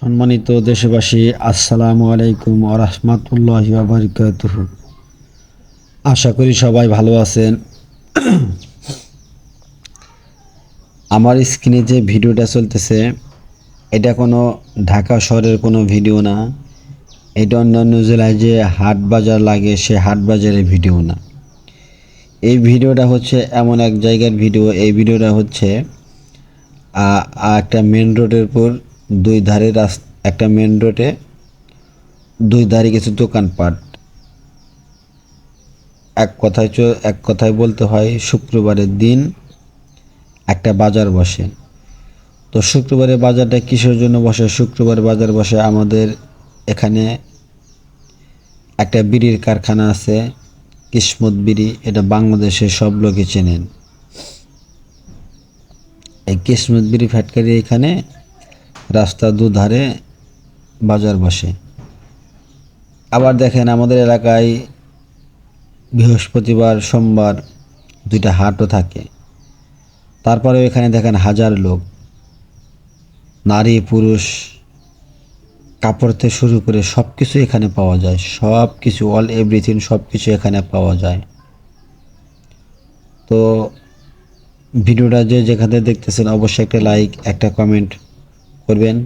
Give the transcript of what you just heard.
সম্মানিত দেশবাসী, আসসালামু আলাইকুম ওয়া রাহমাতুল্লাহি ওয়া বারাকাতুহু। আশা করি সবাই ভালো আছেন। আমার স্ক্রিনে যে ভিডিওটা চলতেছে, এটা কোনো ঢাকা শহরের কোনো ভিডিও না। এটা অন্যান্য জেলায় যে হাট বাজার লাগে সে হাট বাজারের ভিডিও না। এই ভিডিওটা হচ্ছে এমন এক জায়গার ভিডিও। এই ভিডিওটা হচ্ছে একটা মেন রোডের উপর দুই ধারে একটা মেন রোডে দুই ধারে কিছু দোকানপাট। এক কথায় বলতে হয় শুক্রবারের দিন একটা বাজার বসে। তো শুক্রবারের বাজারটা কিসের জন্য বসে? শুক্রবার বাজার বসে আমাদের এখানে একটা বিড়ির কারখানা আছে, কিসমত বিড়ি। এটা বাংলাদেশের সব লোকই চেনেন। এই কিসমত বিড়ি ফ্যাক্টরি এখানে রাস্তার দুধারে বাজার বসে। আবার দেখেন আমাদের এলাকায় বৃহস্পতিবার সোমবার দুইটা হাটও থাকে। তারপরেও এখানে দেখেন হাজার লোক, নারী পুরুষ, কাপড় থেকে শুরু করে সব কিছু এখানে পাওয়া যায়। সব কিছু, অল এভরিথিং সব কিছু এখানে পাওয়া যায়। তো ভিডিওটা যে যেখানে দেখতেছেন অবশ্যই একটা লাইক একটা কমেন্ট করবেন।